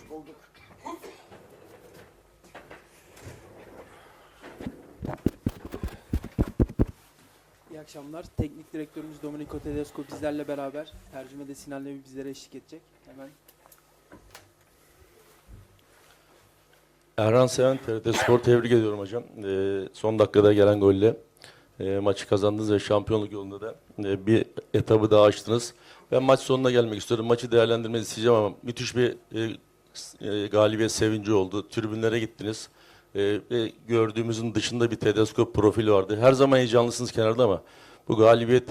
Hoş bulduk. İyi akşamlar. Teknik direktörümüz Domenico Tedesco bizlerle beraber. Tercümede Sinan Levi bizlere eşlik edecek. Hemen. Erhan Seven, TRT Spor, tebrik ediyorum hocam. Son dakikada gelen golle maçı kazandınız ve şampiyonluk yolunda da bir etabı daha açtınız. Ben maç sonuna gelmek istiyorum. Maçı değerlendirmenizi isteyeceğim ama müthiş bir galibiyet sevinci oldu. Tribünlere gittiniz. Ve gördüğümüzün dışında bir Tedesco profili vardı. Her zaman heyecanlısınız kenarda ama bu galibiyet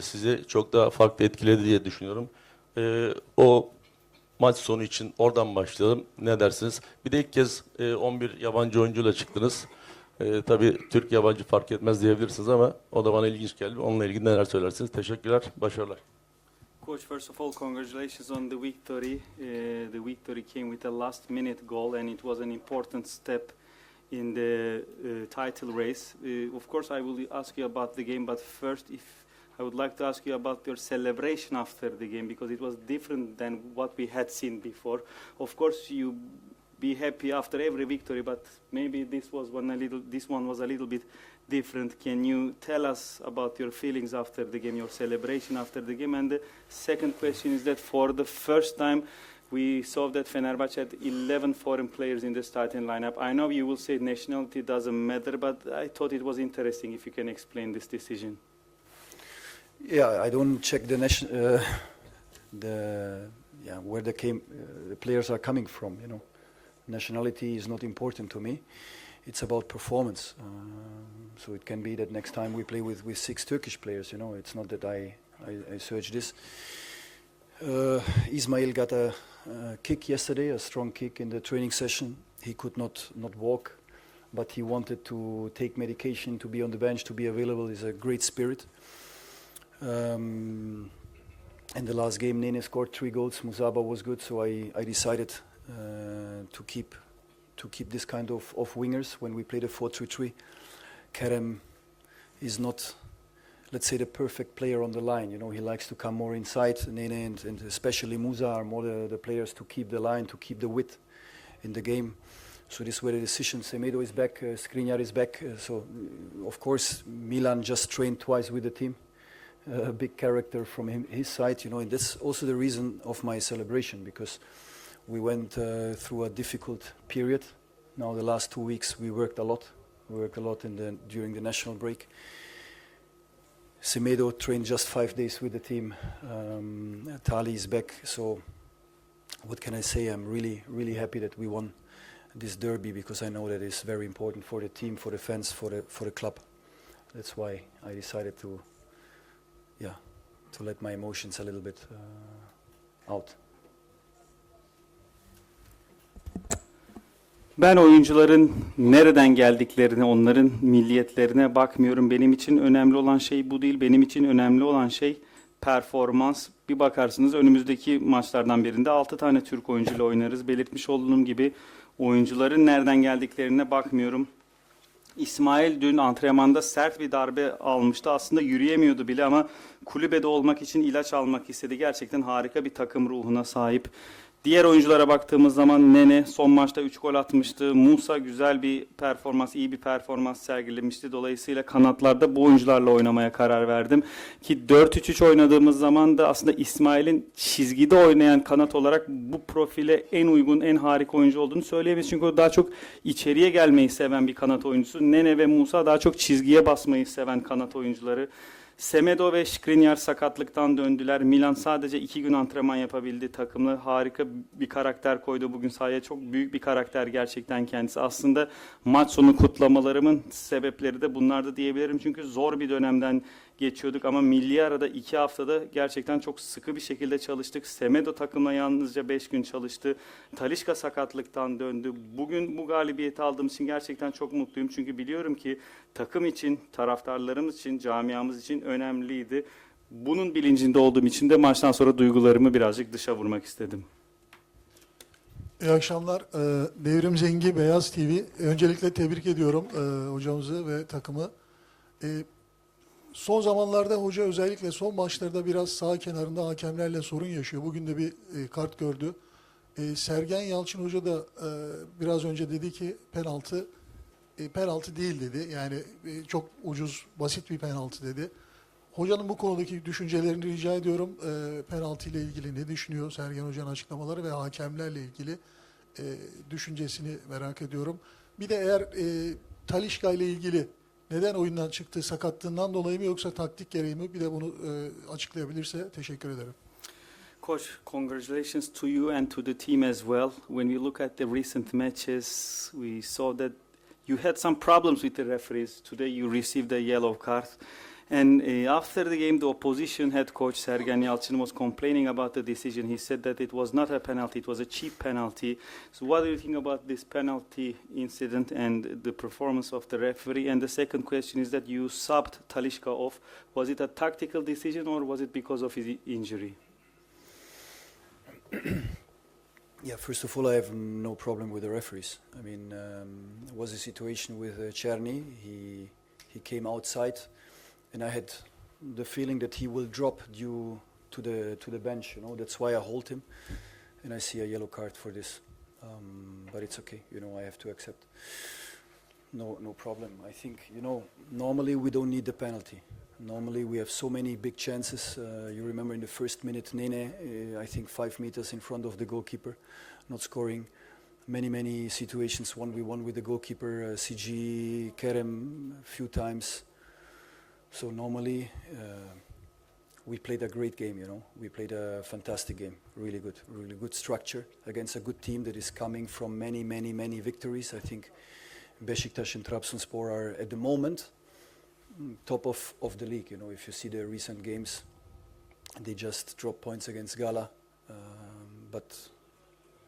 sizi çok daha farklı etkiledi diye düşünüyorum. O maç sonu için oradan başlayalım. Ne dersiniz? Bir de ilk kez 11 yabancı oyuncuyla çıktınız. Tabii Türk yabancı fark etmez diyebilirsiniz ama o da bana ilginç geldi. Onunla ilgili neler söylersiniz? Teşekkürler, başarılar. Coach, first of all, congratulations on the victory. The victory came with a last-minute goal, and it was an important step in the title race. Of course, I will ask you about the game, but first, I would like to ask you about your celebration after the game, because it was different than what we had seen before. Of course, you be happy after every victory, but maybe this one was a little bit different. Can you tell us about your feelings after the game, your celebration after the game? And the second question is that for the first time, we saw that Fenerbahçe had 11 foreign players in the starting lineup. I know you will say nationality doesn't matter, but I thought it was interesting if you can explain this decision. Yeah, I don't check the where the players are coming from. You know, nationality is not important to me. It's about performance. So it can be that next time we play with 6 Turkish players. You know, it's not that I search this. Ismail got a kick yesterday, a strong kick in the training session. He could not walk, but he wanted to take medication, to be on the bench, to be available. He's a great spirit. In the last game, Nene scored 3 goals. Musaba was good, so I decided to keep this kind of wingers when we play the 4-3-3. Kerem is not, let's say, the perfect player on the line. You know, he likes to come more inside. Nene and especially Musa are more the players to keep the line, to keep the width in the game. So this were the decisions. Semedo is back, Skriniar is back. So of course Milan just trained twice with the team. A big character from his side, you know, and that's also the reason of my celebration, because we went through a difficult period. Now the last 2 weeks we worked a lot. During the national break. Semedo trained just 5 days with the team. Tali is back. So what can I say? I'm really happy that we won this derby, because I know that it's very important for the team, for the fans, for the club. That's why I decided to let my emotions a little bit out. Ben oyuncuların nereden geldiklerine, onların milliyetlerine bakmıyorum. Benim için önemli olan şey bu değil. Benim için önemli olan şey performans. Bir bakarsınız önümüzdeki maçlardan birinde 6 tane Türk oyuncuyla oynarız. Belirtmiş olduğum gibi oyuncuların nereden geldiklerine bakmıyorum. İsmail dün antrenmanda sert bir darbe almıştı. Aslında yürüyemiyordu bile ama kulübede olmak için ilaç almak istedi. Gerçekten harika bir takım ruhuna sahip. Diğer oyunculara baktığımız zaman Nene son maçta 3 gol atmıştı. Musa güzel bir performans, iyi bir performans sergilemişti. Dolayısıyla kanatlarda bu oyuncularla oynamaya karar verdim. Ki 4-3-3 oynadığımız zaman da aslında İsmail'in çizgide oynayan kanat olarak bu profile en uygun, en harika oyuncu olduğunu söyleyebiliriz. Çünkü o daha çok içeriye gelmeyi seven bir kanat oyuncusu. Nene ve Musa daha çok çizgiye basmayı seven kanat oyuncuları. Semedo ve Skriniar sakatlıktan döndüler. Milan sadece 2 gün antrenman yapabildi. Takımla harika bir karakter koydu bugün sahaya. Çok büyük bir karakter gerçekten kendisi. Aslında maç sonu kutlamalarımın sebepleri de bunlardı diyebilirim. Çünkü zor bir dönemden geçiyorduk ama milli arada 2 haftada gerçekten çok sıkı bir şekilde çalıştık. Semedo takımla yalnızca 5 gün çalıştı. Talisca sakatlıktan döndü. Bugün bu galibiyeti aldığım için gerçekten çok mutluyum. Çünkü biliyorum ki takım için, taraftarlarımız için, camiamız için önemliydi. Bunun bilincinde olduğum için de maçtan sonra duygularımı birazcık dışa vurmak istedim. İyi akşamlar. Devrim Zengi, Beyaz TV. Öncelikle tebrik ediyorum hocamızı ve takımı. Son zamanlarda hoca özellikle son maçlarda biraz sağ kenarında hakemlerle sorun yaşıyor. Bugün de bir kart gördü. Sergen Yalçın Hoca da biraz önce dedi ki penaltı değil dedi. Yani çok ucuz, basit bir penaltı dedi. Hocanın bu konudaki düşüncelerini rica ediyorum. Penaltı ile ilgili ne düşünüyor Sergen Hoca'nın açıklamaları ve hakemlerle ilgili düşüncesini merak ediyorum. Bir de eğer Talisca ile ilgili neden oyundan çıktı, sakatlığından dolayı mı yoksa taktik gereği mi? Bir de bunu açıklayabilirse teşekkür ederim. Coach, congratulations to you and to the team as well. When we look at the recent matches, we saw that you had some problems with the referees. Today you received a yellow card. And after the game, the opposition head coach Sergen Yalçın was complaining about the decision. He said that it was not a penalty, it was a cheap penalty. So what do you think about this penalty incident and the performance of the referee? And the second question is that you subbed Talisca off. Was it a tactical decision or was it because of his injury? Yeah, first of all, I have no problem with the referees. I mean, it was a situation with Czerny. He came outside, and I had the feeling that he will drop due to the bench. You know, that's why I hold him, and I see a yellow card for this. But it's okay. You know, I have to accept. No problem. I think, you know, normally we don't need the penalty. Normally we have so many big chances. You remember in the first minute, Nene, I think 5 meters in front of the goalkeeper, not scoring. Many situations, 1v1 with the goalkeeper, CG, Kerem, a few times. So normally we played a great game, you know. We played a fantastic game, really good structure against a good team that is coming from many victories. I think Beşiktaş and Trabzonspor are at the moment top of the league. You know, if you see the recent games, they just dropped points against Gala, but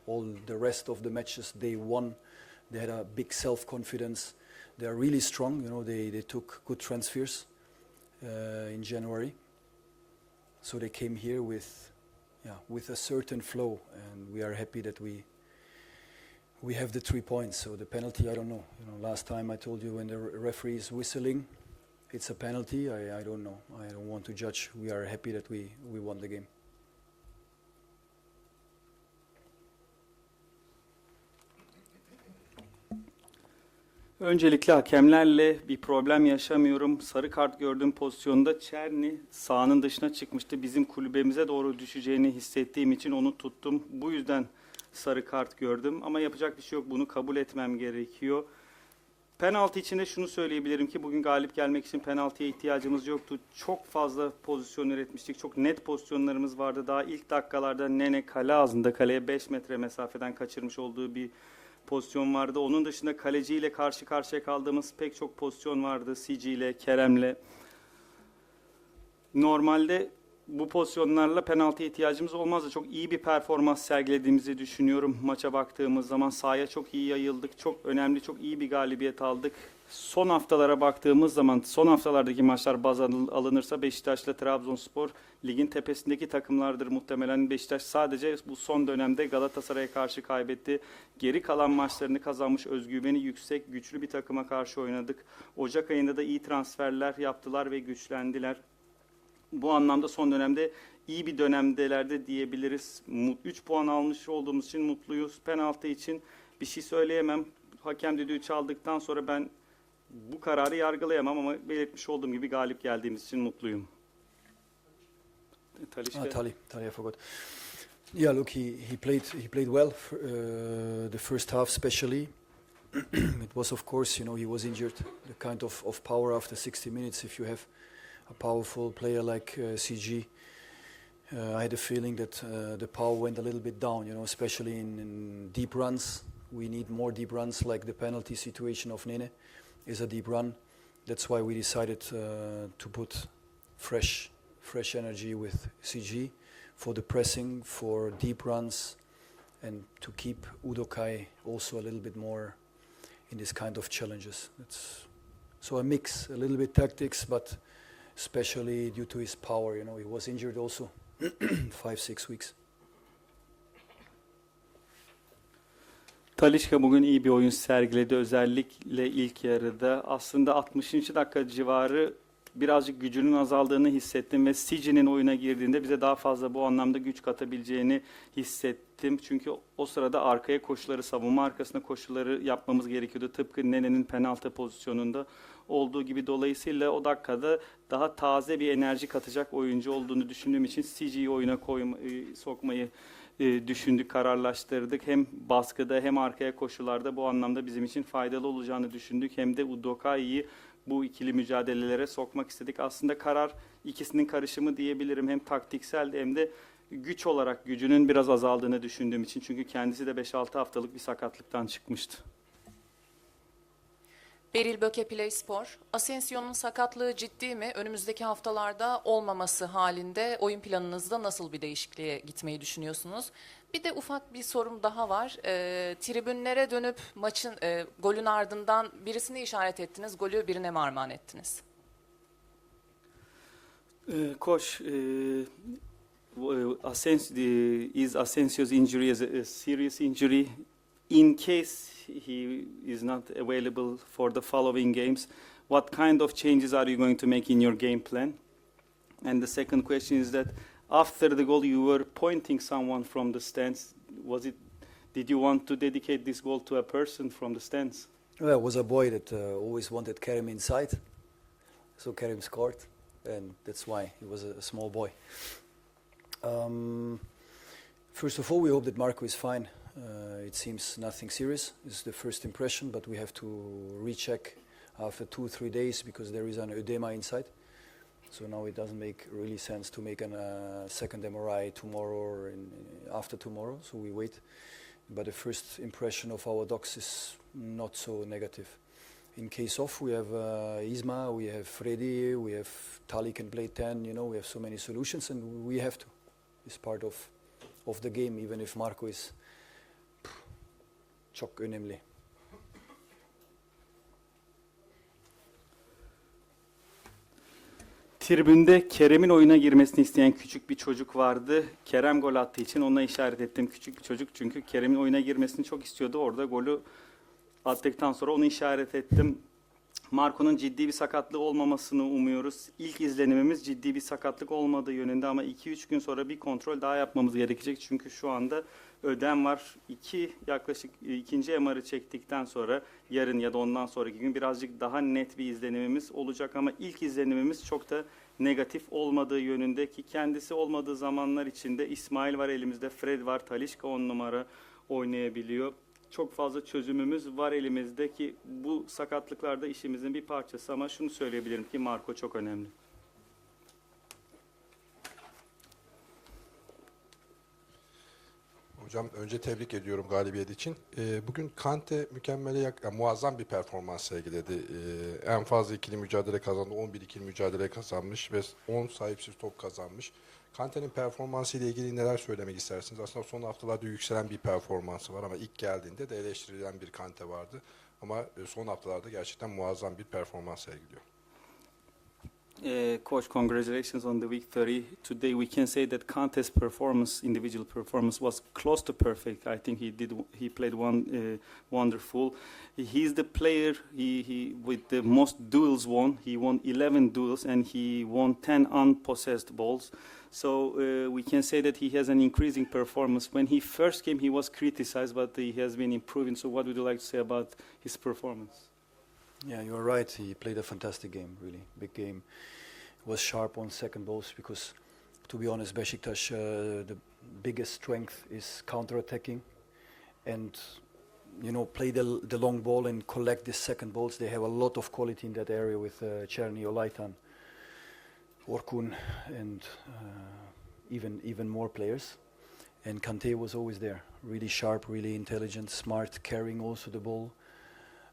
all the rest of the matches they won. They had a big self-confidence. They are really strong. You know, they took good transfers in January, so they came here with a certain flow, and we are happy that we have the 3 points. So the penalty, I don't know. You know, last time I told you when the referee is whistling, it's a penalty. I don't know. I don't want to judge. We are happy that we won the game. Öncelikle hakemlerle bir problem yaşamıyorum. Sarı kart gördüğüm pozisyonda Czerny sahanın dışına çıkmıştı. Bizim kulübemize doğru düşeceğini hissettiğim için onu tuttum. Bu yüzden sarı kart gördüm. Ama yapacak bir şey yok. Bunu kabul etmem gerekiyor. Penaltı için de şunu söyleyebilirim ki bugün galip gelmek için penaltıya ihtiyacımız yoktu. Çok fazla pozisyon üretmiştik. Çok net pozisyonlarımız vardı. Daha ilk dakikalarda Nene kale ağzında, kaleye 5 metre mesafeden kaçırmış olduğu bir pozisyon vardı. Onun dışında kaleciyle karşı karşıya kaldığımız pek çok pozisyon vardı. CG ile, Kerem'le. Normalde bu pozisyonlarla penaltıya ihtiyacımız olmazdı. Çok iyi bir performans sergilediğimizi düşünüyorum. Maça baktığımız zaman sahaya çok iyi yayıldık. Çok önemli, çok iyi bir galibiyet aldık. Son haftalara baktığımız zaman, son haftalardaki maçlar baz alınırsa Beşiktaş'la Trabzonspor ligin tepesindeki takımlardır muhtemelen. Beşiktaş sadece bu son dönemde Galatasaray'a karşı kaybetti. Geri kalan maçlarını kazanmış, özgüveni yüksek, güçlü bir takıma karşı oynadık. Ocak ayında da iyi transferler yaptılar ve güçlendiler. Bu anlamda son dönemde iyi bir dönemdelerde diyebiliriz. 3 puan almış olduğumuz için mutluyuz. Penaltı için bir şey söyleyemem. Hakem düdüğü çaldıktan sonra ben bu kararı yargılayamam ama belirtmiş olduğum gibi galip geldiğimiz için mutluyum. Tali, I forgot. Yeah, look, he played well the first half, especially. It was, of course, you know, he was injured. The kind of power after 60 minutes, if you have a powerful player like CG. I had a feeling that the power went a little bit down, you know, especially in deep runs. We need more deep runs, like the penalty situation of Nene is a deep run. That's why we decided to put fresh energy with CG for the pressing, for deep runs, and to keep Udokai also a little bit more in this kind of challenges. So a mix, a little bit tactics, but especially due to his power, you know, he was injured also 5-6 weeks. Talisca bugün iyi bir oyun sergiledi. Özellikle ilk yarıda. Aslında 60. dakika civarı birazcık gücünün azaldığını hissettim ve Sici'nin oyuna girdiğinde bize daha fazla bu anlamda güç katabileceğini hissettim. Çünkü o sırada arkaya koşuları, savunma arkasına koşuları yapmamız gerekiyordu. Tıpkı Nene'nin penaltı pozisyonunda olduğu gibi. Dolayısıyla o dakikada daha taze bir enerji katacak oyuncu olduğunu düşündüğüm için Sici'yi oyuna sokmayı düşündük, kararlaştırdık. Hem baskıda hem arkaya koşularda bu anlamda bizim için faydalı olacağını düşündük. Hem de Udokai'yi bu ikili mücadelelere sokmak istedik. Aslında karar ikisinin karışımı diyebilirim. Hem taktiksel hem de güç olarak gücünün biraz azaldığını düşündüğüm için. Çünkü kendisi de 5-6 haftalık bir sakatlıktan çıkmıştı. Beril Böke Spor. Asensio'nun sakatlığı ciddi mi? Önümüzdeki haftalarda olmaması halinde oyun planınızda nasıl bir değişikliğe gitmeyi düşünüyorsunuz? Bir de ufak bir sorum daha var. Tribünlere dönüp maçın golün ardından birisini işaret ettiniz, golü birine mi armağan ettiniz? Coach, Asensio's injury is a serious injury. In case he is not available for the following games, what kind of changes are you going to make in your game plan? And the second question is that after the goal you were pointing someone from the stands. Did you want to dedicate this goal to a person from the stands? Well, it was a boy that always wanted Kerim inside, so Kerim scored, and that's why he was a small boy. First of all, we hope that Marco is fine. It seems nothing serious. It's the first impression, but we have to recheck after 2-3 days because there is an edema inside. So now it doesn't make really sense to make a second MRI tomorrow or after tomorrow. So we wait. But the first impression of our docs is not so negative. In case of, we have Isma, we have Freddy, we have Tali can play 10. You know, we have so many solutions, and we have to. It's part of the game, even if Marco is çok önemli. Tribünde Kerem'in oyuna girmesini isteyen küçük bir çocuk vardı. Kerem gol attığı için ona işaret ettim, küçük bir çocuk. Çünkü Kerem'in oyuna girmesini çok istiyordu. Orada golü attıktan sonra onu işaret ettim. Marco'nun ciddi bir sakatlığı olmamasını umuyoruz. İlk izlenimimiz ciddi bir sakatlık olmadığı yönünde ama 2-3 gün sonra bir kontrol daha yapmamız gerekecek. Çünkü şu anda ödem var. Yaklaşık ikinci MR'ı çektikten sonra yarın ya da ondan sonraki gün birazcık daha net bir izlenimimiz olacak. Ama ilk izlenimimiz çok da negatif olmadığı yönünde ki kendisi olmadığı zamanlar içinde İsmail var elimizde, Fred var, Talisca 10 numara oynayabiliyor. Çok fazla çözümümüz var elimizde ki bu sakatlıklarda işimizin bir parçası ama şunu söyleyebilirim ki Marco çok önemli. Hocam önce tebrik ediyorum galibiyet için. Bugün Kante muazzam bir performans sergiledi. En fazla ikili mücadele kazandı. 11 ikili mücadele kazanmış ve 10 sahipsiz top kazanmış. Kante'nin performansı ile ilgili neler söylemek istersiniz? Aslında son haftalarda yükselen bir performansı var ama ilk geldiğinde de eleştirilen bir Kante vardı. Ama son haftalarda gerçekten muazzam bir performans sergiliyor. Coach, congratulations on the victory. Today we can say that Kante's performance, individual performance, was close to perfect. I think he played wonderful. He's the player with the most duels won. He won 11 duels and he won 10 unpossessed balls. So we can say that he has an increasing performance. When he first came, he was criticized, but he has been improving. So what would you like to say about his performance? Yeah, you're right. He played a fantastic game, really. Big game. Was sharp on second balls because, to be honest, Beşiktaş, the biggest strength is counter-attacking. And, you know, play the long ball and collect the second balls. They have a lot of quality in that area with Černý, Olajtan, Orkun, and even more players. And Kante was always there. Really sharp, really intelligent, smart, carrying also the ball.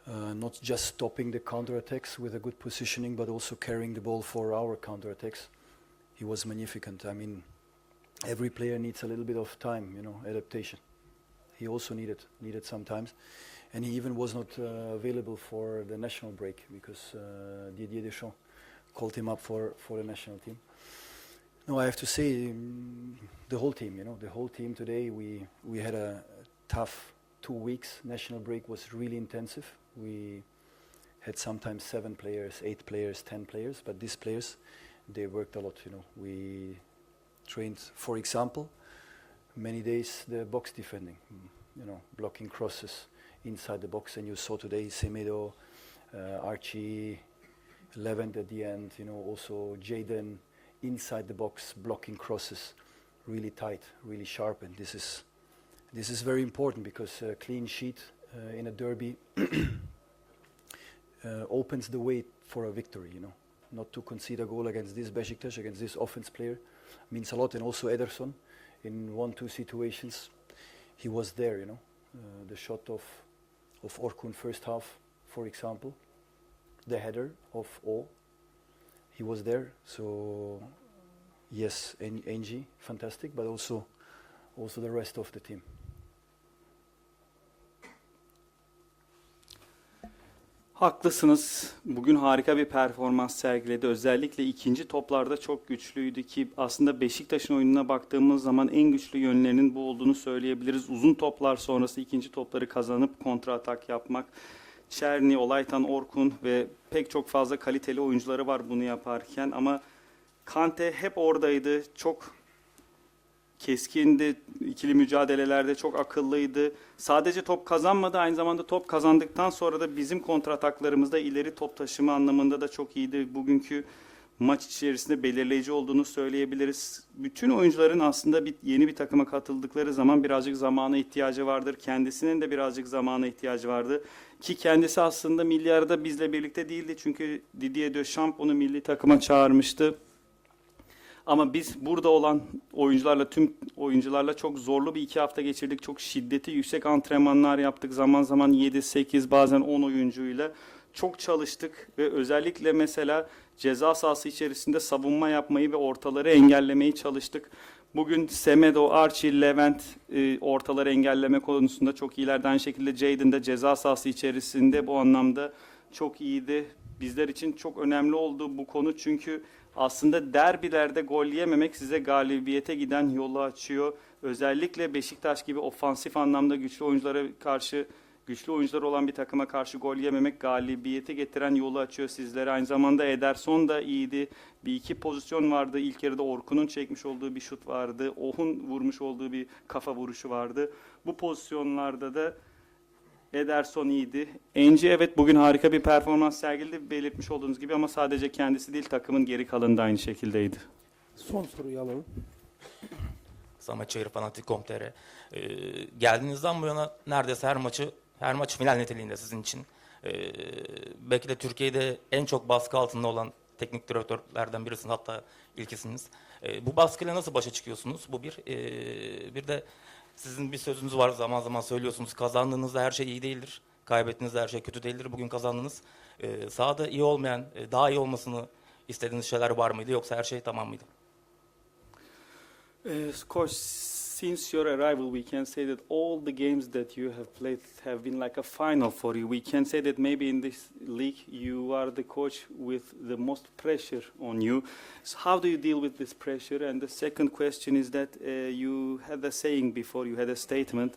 Not just stopping the counter-attacks with a good positioning, but also carrying the ball for our counter-attacks. He was magnificent. I mean, every player needs a little bit of time, you know, adaptation. He also needed sometimes. And he even was not available for the national break because Didier Deschamps called him up for the national team. No, I have to say, the whole team, you know, the whole team today, we had a tough 2 weeks. National break was really intensive. We had sometimes 7 players, 8 players, 10 players, but these players, they worked a lot, you know. We trained, for example, many days the box defending, you know, blocking crosses inside the box, and you saw today Semedo, Archie, Levent at the end, you know, also Jaden inside the box, blocking crosses, really tight, really sharp, and this is very important because a clean sheet in a derby opens the way for a victory, you know. Not to concede a goal against this Beşiktaş, against this offense player, means a lot. And also Ederson, in 1-2 situations, he was there, you know. The shot of Orkun first half, for example, the header of O, he was there. So yes, Engie, fantastic, but also the rest of the team. Haklısınız. Bugün harika bir performans sergiledi. Özellikle ikinci toplarda çok güçlüydü ki aslında Beşiktaş'ın oyununa baktığımız zaman en güçlü yönlerinin bu olduğunu söyleyebiliriz. Uzun toplar sonrası ikinci topları kazanıp kontra atak yapmak. Çerni, Olaytan, Orkun ve pek çok fazla kaliteli oyuncuları var bunu yaparken ama Kante hep oradaydı. Çok keskindi, ikili mücadelelerde çok akıllıydı. Sadece top kazanmadı, aynı zamanda top kazandıktan sonra da bizim kontrataklarımızda ileri top taşıma anlamında da çok iyiydi. Bugünkü maç içerisinde belirleyici olduğunu söyleyebiliriz. Bütün oyuncuların aslında yeni bir takıma katıldıkları zaman birazcık zamana ihtiyacı vardır. Kendisinin de birazcık zamana ihtiyacı vardı. Ki kendisi aslında milli arada bizle birlikte değildi. Çünkü Didier Deschamps onu milli takıma çağırmıştı. Ama biz burada olan oyuncularla, tüm oyuncularla çok zorlu bir 2 hafta geçirdik. Çok şiddeti yüksek antrenmanlar yaptık. Zaman zaman 7-8 bazen 10 oyuncuyla çok çalıştık. Ve özellikle mesela ceza sahası içerisinde savunma yapmayı ve ortaları engellemeyi çalıştık. Bugün Semedo, Archie, Levent ortaları engelleme konusunda çok iyilerdi. Aynı şekilde Jaden de ceza sahası içerisinde bu anlamda çok iyiydi. Bizler için çok önemli oldu bu konu çünkü aslında derbilerde gol yememek size galibiyete giden yolu açıyor. Özellikle Beşiktaş gibi ofansif anlamda güçlü oyuncular olan bir takıma karşı gol yememek galibiyete getiren yolu açıyor sizlere. Aynı zamanda Ederson da iyiydi. Bir iki pozisyon vardı. İlk yarıda Orkun'un çekmiş olduğu bir şut vardı. Oh'un vurmuş olduğu bir kafa vuruşu vardı. Bu pozisyonlarda da Ederson iyiydi. Engie evet bugün harika bir performans sergiledi belirtmiş olduğunuz gibi ama sadece kendisi değil takımın geri kalanı da aynı şekildeydi. Son soruyu alalım. Fanatik.com.tr geldiğinizden bu yana neredeyse her maç final niteliğinde sizin için. Belki de Türkiye'de en çok baskı altında olan teknik direktörlerden birisiniz, hatta ilkisiniz. Bu baskıyla nasıl başa çıkıyorsunuz? Bu bir. Bir de sizin bir sözünüz var, zaman zaman söylüyorsunuz. Kazandığınızda her şey iyi değildir. Kaybettiğinizde her şey kötü değildir. Bugün kazandınız. Sahada iyi olmayan, daha iyi olmasını istediğiniz şeyler var mıydı? Yoksa her şey tamam mıydı? Of course, since your arrival, we can say that all the games that you have played have been like a final for you. We can say that maybe in this league you are the coach with the most pressure on you. So how do you deal with this pressure? And the second question is that you had a saying before, you had a statement.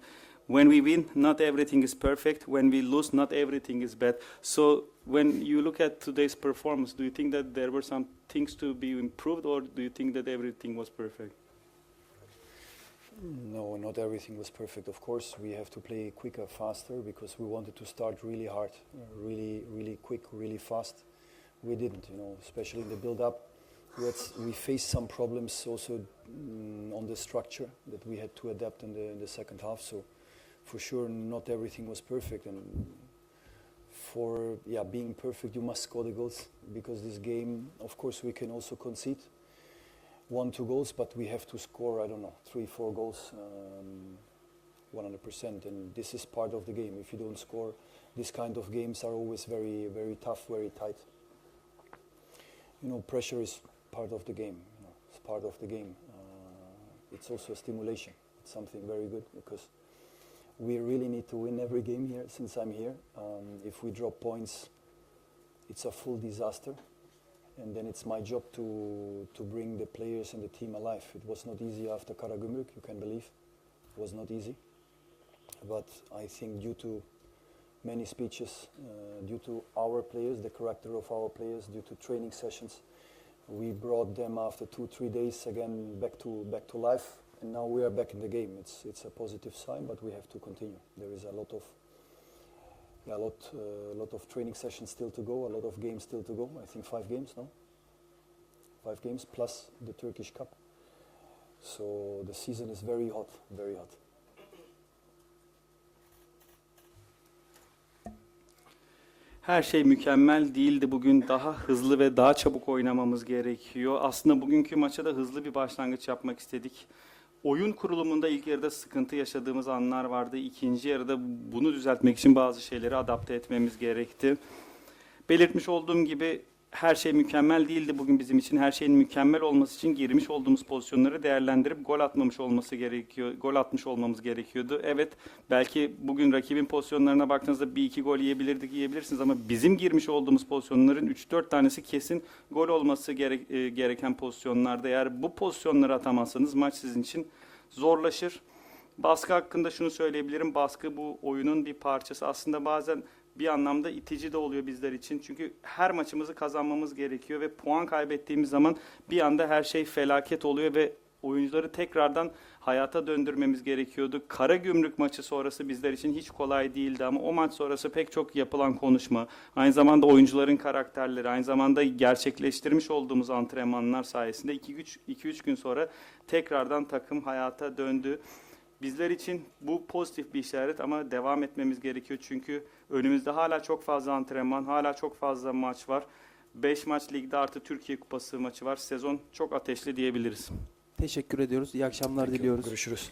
When we win, not everything is perfect. When we lose, not everything is bad. So when you look at today's performance, do you think that there were some things to be improved, or do you think that everything was perfect? No, not everything was perfect. Of course, we have to play quicker, faster, because we wanted to start really hard, really quick, really fast. We didn't, you know, especially in the build-up. We faced some problems also on the structure that we had to adapt in the second half. So, for sure, not everything was perfect. And for being perfect, you must score the goals, because this game, of course, we can also concede 1-2 goals, but we have to score, 3-4 goals, 100%, and this is part of the game. If you don't score, these kind of games are always very, very tough, very tight. You know, pressure is part of the game. You know, it's part of the game. It's also a stimulation. It's something very good, because we really need to win every game here, since I'm here. If we drop points, it's a full disaster. And then it's my job to bring the players and the team alive. It was not easy after Karagümrük, you can believe. It was not easy. But I think due to many speeches due to our players, the character of our players, due to training sessions. We brought them after 2-3 days again back to life, and now we are back in the game. It's a positive sign, but we have to continue. There is a lot of training sessions still to go, a lot of games still to go. I think 5 games, no? 5 games plus the Turkish Cup. So the season is very hot, very hot. Her şey mükemmel değildi. Bugün daha hızlı ve daha çabuk oynamamız gerekiyor. Aslında bugünkü maça da hızlı bir başlangıç yapmak istedik. Oyun kurulumunda ilk yarıda sıkıntı yaşadığımız anlar vardı. İkinci yarıda bunu düzeltmek için bazı şeyleri adapte etmemiz gerekti. Belirtmiş olduğum gibi her şey mükemmel değildi bugün bizim için. Her şeyin mükemmel olması için girmiş olduğumuz pozisyonları değerlendirip gol atmış olmamız gerekiyordu. Evet, belki bugün rakibin pozisyonlarına baktığınızda 1-2 gol yiyebilirsiniz ama bizim girmiş olduğumuz pozisyonların 3-4 tanesi kesin gol olması gereken pozisyonlarda. Eğer bu pozisyonları atamazsanız maç sizin için zorlaşır. Baskı hakkında şunu söyleyebilirim. Baskı bu oyunun bir parçası. Aslında bazen bir anlamda itici de oluyor bizler için. Çünkü her maçımızı kazanmamız gerekiyor ve puan kaybettiğimiz zaman bir anda her şey felaket oluyor ve oyuncuları tekrardan hayata döndürmemiz gerekiyordu. Karagümrük maçı sonrası bizler için hiç kolay değildi ama o maç sonrası pek çok yapılan konuşma, aynı zamanda oyuncuların karakterleri, aynı zamanda gerçekleştirmiş olduğumuz antrenmanlar sayesinde 2-3 gün sonra tekrardan takım hayata döndü. Bizler için bu pozitif bir işaret ama devam etmemiz gerekiyor çünkü önümüzde hala çok fazla antrenman, hala çok fazla maç var. 5 maç ligde artı Türkiye Kupası maçı var. Sezon çok ateşli diyebiliriz. Teşekkür ediyoruz. İyi akşamlar diliyoruz. Görüşürüz.